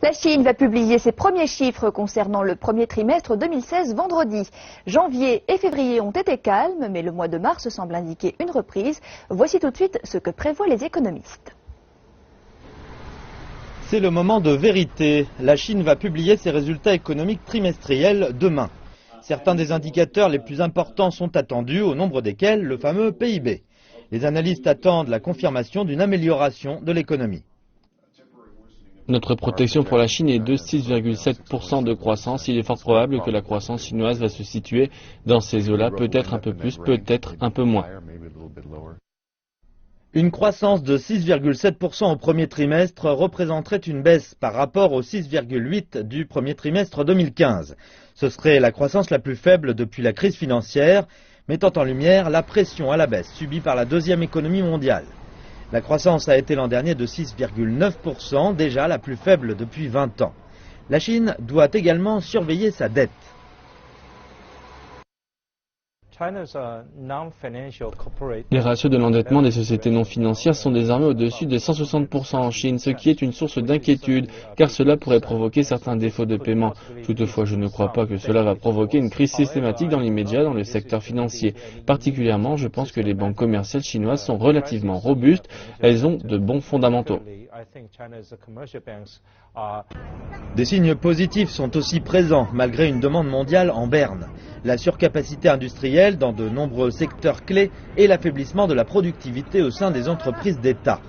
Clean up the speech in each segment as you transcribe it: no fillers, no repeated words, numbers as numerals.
La Chine va publier ses premiers chiffres concernant le premier trimestre 2016 vendredi. Janvier et février ont été calmes, mais le mois de mars semble indiquer une reprise. Voici tout de suite ce que prévoient les économistes. C'est le moment de vérité. La Chine va publier ses résultats économiques trimestriels demain. Certains des indicateurs les plus importants sont attendus, au nombre desquels le fameux PIB. Les analystes attendent la confirmation d'une amélioration de l'économie. Notre protection pour la Chine est de 6,7% de croissance. Il est fort probable que la croissance chinoise va se situer dans ces eaux-là, peut-être un peu plus, peut-être un peu moins. Une croissance de 6,7% au premier trimestre représenterait une baisse par rapport aux 6,8% du premier trimestre 2015. Ce serait la croissance la plus faible depuis la crise financière, mettant en lumière la pression à la baisse subie par la deuxième économie mondiale. La croissance a été l'an dernier de 6,9%, déjà la plus faible depuis 20 ans. La Chine doit également surveiller sa dette. Les ratios de l'endettement des sociétés non financières sont désormais au-dessus de 160% en Chine, ce qui est une source d'inquiétude, car cela pourrait provoquer certains défauts de paiement. Toutefois, je ne crois pas que cela va provoquer une crise systématique dans l'immédiat dans le secteur financier. Particulièrement, je pense que les banques commerciales chinoises sont relativement robustes, elles ont de bons fondamentaux. Des signes positifs sont aussi présents, malgré une demande mondiale en berne. La surcapacité industrielle dans de nombreux secteurs clés et l'affaiblissement de la productivité au sein des entreprises d'État.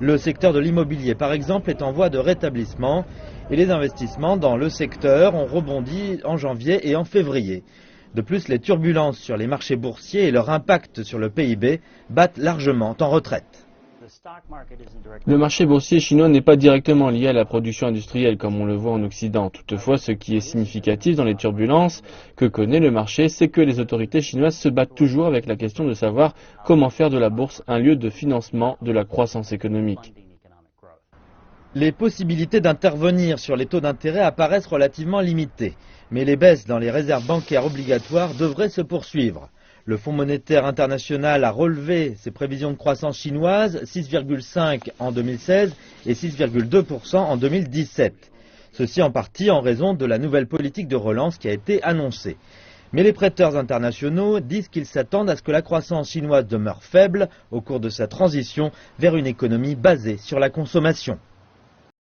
Le secteur de l'immobilier, par exemple, est en voie de rétablissement et les investissements dans le secteur ont rebondi en janvier et en février. De plus, les turbulences sur les marchés boursiers et leur impact sur le PIB battent largement en retraite. Le marché boursier chinois n'est pas directement lié à la production industrielle comme on le voit en Occident. Toutefois, ce qui est significatif dans les turbulences que connaît le marché, c'est que les autorités chinoises se battent toujours avec la question de savoir comment faire de la bourse un lieu de financement de la croissance économique. Les possibilités d'intervenir sur les taux d'intérêt apparaissent relativement limitées, mais les baisses dans les réserves bancaires obligatoires devraient se poursuivre. Le Fonds monétaire international a relevé ses prévisions de croissance chinoise, 6,5% en 2016 et 6,2% en 2017. Ceci en partie en raison de la nouvelle politique de relance qui a été annoncée. Mais les prêteurs internationaux disent qu'ils s'attendent à ce que la croissance chinoise demeure faible au cours de sa transition vers une économie basée sur la consommation.